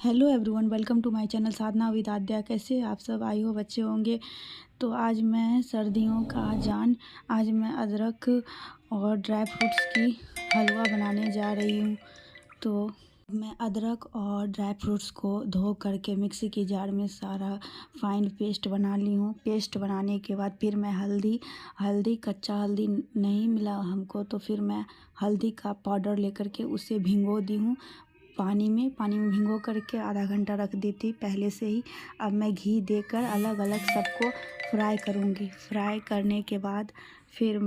Hello everyone, welcome to my channel Sadhana with Aadya. कैसे आप सब? आई हो बच्चे होंगे। तो आज मैं सर्दियों का आज मैं अदरक और ड्राई फ्रूट्स की हलवा बनाने जा रही हूँ। तो मैं अदरक और ड्राई फ्रूट्स को धो करके मिक्सी की जार में सारा फाइन पेस्ट बना ली हूँ। पेस्ट बनाने के बाद फिर मैं हल्दी कच्चा हल्दी नहीं मिला हमको, तो फिर मैं हल्दी का पाउडर लेकर के उसे भिगो दी हूँ पानी में भिगो करके आधा घंटा रख दी थी पहले से ही। अब मैं घी देकर अलग अलग सबको फ्राई करूँगी। फ्राई करने के बाद फिर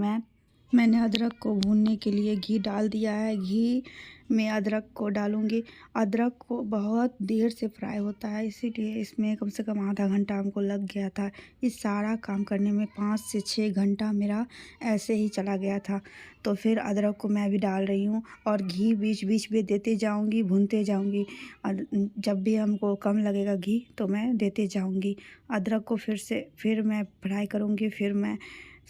मैंने अदरक को भूनने के लिए घी डाल दिया है। घी में अदरक को डालूँगी। अदरक को बहुत देर से फ्राई होता है, इसीलिए इसमें कम से कम आधा घंटा हमको लग गया था। इस सारा काम करने में 5 से 6 घंटा मेरा ऐसे ही चला गया था। तो फिर अदरक को मैं भी डाल रही हूँ और घी बीच बीच में देते जाऊँगी, भूनते जाऊँगी। और जब भी हमको कम लगेगा घी तो मैं देते जाऊँगी। अदरक को फिर मैं फ्राई करूँगी।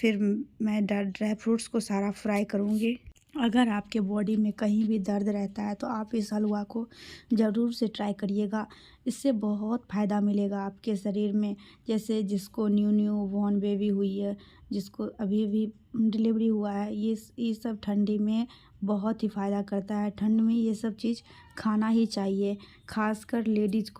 फिर मैं ड्राई फ्रूट्स को सारा फ्राई करूँगी। अगर आपके बॉडी में कहीं भी दर्द रहता है तो आप इस हलवा को ज़रूर से ट्राई करिएगा। इससे बहुत फ़ायदा मिलेगा आपके शरीर में। जैसे जिसको न्यू बॉर्न बेबी हुई है, जिसको अभी डिलीवरी हुआ है, ये सब ठंडी में बहुत ही फ़ायदा करता है। ठंड में ये सब चीज़ खाना ही चाहिए, खासकर लेडीज़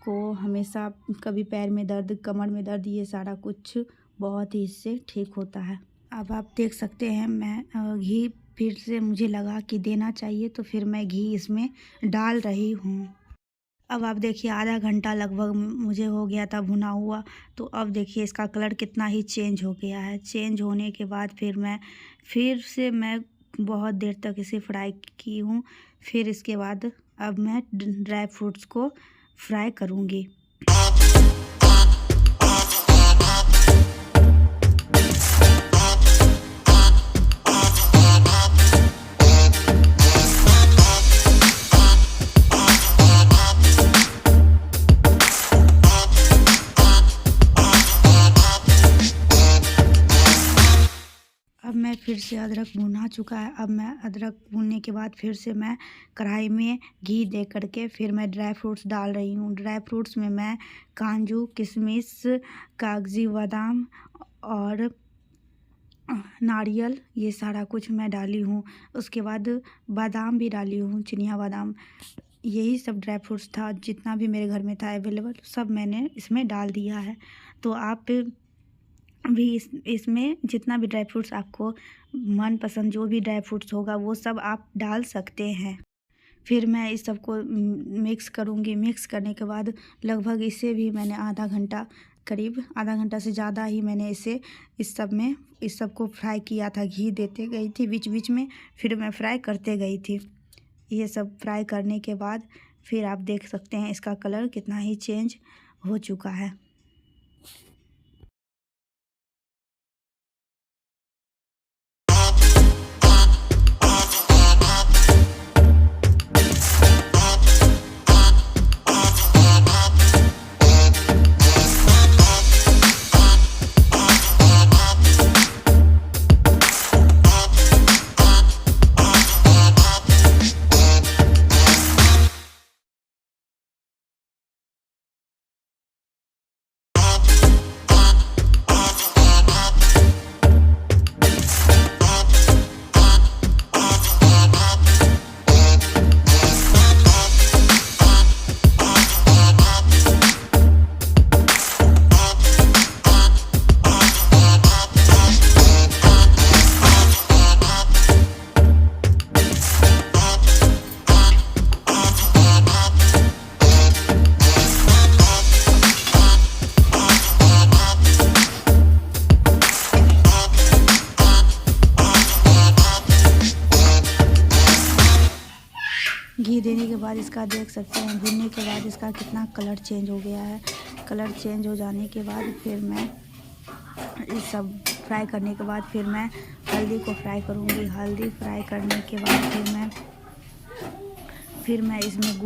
को हमेशा कभी पैर में दर्द, कमर में दर्द, ये सारा कुछ बहुत ही इससे ठीक होता है। अब आप देख सकते हैं मैं घी फिर से मुझे लगा कि देना चाहिए, तो फिर मैं घी इसमें डाल रही हूँ। अब आप देखिए आधा घंटा लगभग मुझे हो गया था भुना हुआ। तो अब देखिए इसका कलर कितना ही चेंज हो गया है। चेंज होने के बाद फिर से मैं बहुत देर तक इसे फ्राई की हूँ। फिर इसके बाद अब मैं ड्राई फ्रूट्स को फ्राई करूँगी। अब मैं फिर से अदरक भुना चुका है। अब मैं अदरक भूनने के बाद फिर से मैं कढ़ाई में घी दे करके फिर मैं ड्राई फ्रूट्स डाल रही हूँ। ड्राई फ्रूट्स में मैं काजू, किशमिश, कागजी बादाम और नारियल, ये सारा कुछ मैं डाली हूँ। उसके बाद बादाम भी डाली हूँ, चिनिया बादाम। यही सब ड्राई फ्रूट्स था, जितना भी मेरे घर में था अवेलेबल, सब मैंने इसमें डाल दिया है। तो आप भी इसमें जितना भी ड्राई फ्रूट्स आपको मनपसंद, जो भी ड्राई फ्रूट्स होगा वो सब आप डाल सकते हैं। फिर मैं इस सब को मिक्स करूँगी। मिक्स करने के बाद लगभग इसे भी मैंने करीब आधा घंटा से ज़्यादा ही मैंने इस सब को फ्राई किया था। घी देते गई थी बीच बीच में, फिर मैं फ्राई करते गई थी। ये सब फ्राई करने के बाद फिर आप देख सकते हैं इसका कलर कितना ही चेंज हो चुका है। घी देने के बाद इसका देख सकते हैं, भूनने के बाद इसका कितना कलर चेंज हो गया है। कलर चेंज हो जाने के बाद फिर मैं इस सब फ्राई करने के बाद फिर मैं हल्दी को फ्राई करूँगी। हल्दी फ्राई करने के बाद फिर मैं इसमें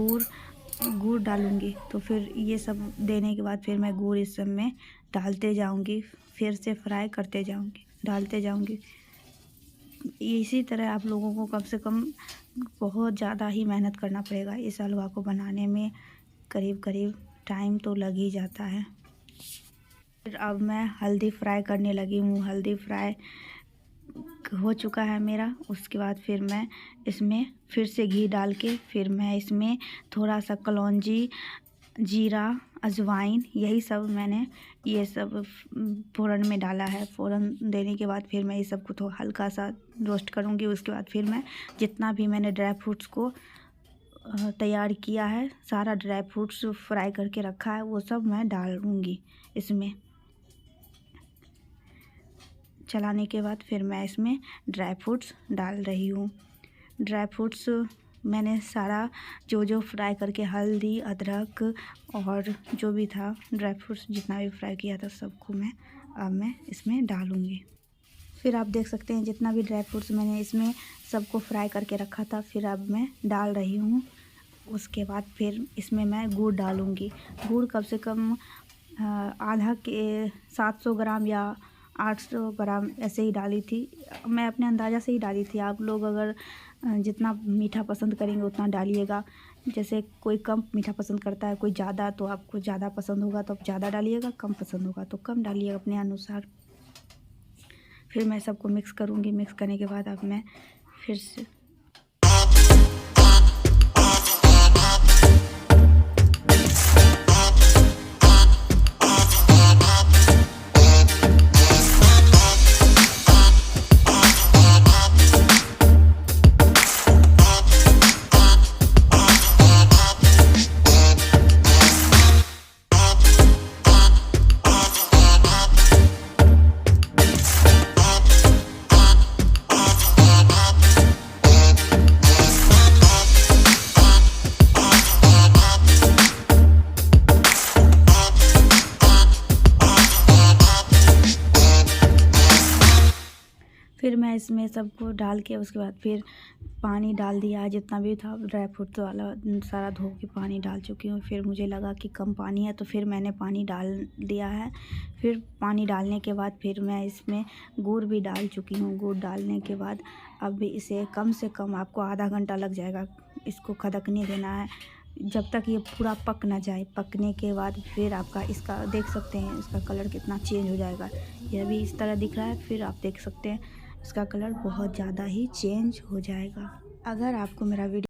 गुड़ डालूँगी। तो फिर ये सब देने के बाद फिर मैं गुड़ इस सब में डालते जाऊँगी। फिर से फ्राई करते जाऊँगी, डालते जाऊँगी। इसी तरह आप लोगों को कम से कम बहुत ज़्यादा ही मेहनत करना पड़ेगा इस हलवा को बनाने में, करीब करीब टाइम तो लग ही जाता है। फिर अब मैं हल्दी फ्राई करने लगी हूँ। हल्दी फ्राई हो चुका है मेरा। उसके बाद फिर मैं इसमें फिर से घी डाल के फिर मैं इसमें थोड़ा सा कलौंजी, जीरा, अजवाइन, यही सब मैंने ये सब फ़ोरन में डाला है। फ़ोरन देने के बाद फिर मैं ये सब को तो हल्का सा रोस्ट करूँगी। उसके बाद फिर मैं जितना भी मैंने ड्राई फ्रूट्स को तैयार किया है, सारा ड्राई फ्रूट्स फ्राई करके रखा है, वो सब मैं डालूँगी इसमें। चलाने के बाद फिर मैं इसमें ड्राई फ्रूट्स डाल रही हूँ। ड्राई फ्रूट्स मैंने सारा जो फ्राई करके हल्दी, अदरक और जो भी था ड्राई फ्रूट्स जितना भी फ्राई किया था सबको मैं इसमें डालूँगी। फिर आप देख सकते हैं जितना भी ड्राई फ्रूट्स मैंने इसमें सबको फ्राई करके रखा था, फिर अब मैं डाल रही हूँ। उसके बाद फिर इसमें मैं गुड़ डालूँगी। गुड़ कम से कम आधा के 700 ग्राम या 800 ग्राम ऐसे ही डाली थी। मैं अपने अंदाज़ा से ही डाली थी। आप लोग अगर जितना मीठा पसंद करेंगे उतना डालिएगा। जैसे कोई कम मीठा पसंद करता है, कोई ज़्यादा, तो आपको ज़्यादा पसंद होगा तो आप ज़्यादा डालिएगा, कम पसंद होगा तो कम डालिएगा अपने अनुसार। फिर मैं सबको मिक्स करूँगी। मिक्स करने के बाद अब मैं फिर से मैं इसमें सबको डाल के उसके बाद फिर पानी डाल दिया। जितना भी था ड्राई फ्रूट वाला सारा धो के पानी डाल चुकी हूँ। फिर मुझे लगा कि कम पानी है तो फिर मैंने पानी डाल दिया है। फिर पानी डालने के बाद फिर मैं इसमें गुड़ भी डाल चुकी हूँ। गुड़ डालने के बाद अब इसे कम से कम आपको आधा घंटा लग जाएगा इसको खदकने देना है, जब तक ये पूरा पक ना जाए। पकने के बाद फिर आपका इसका देख सकते हैं इसका कलर कितना चेंज हो जाएगा। यह भी इस तरह दिख रहा है। फिर आप देख सकते हैं इसका कलर बहुत ज़्यादा ही चेंज हो जाएगा। अगर आपको मेरा वीडियो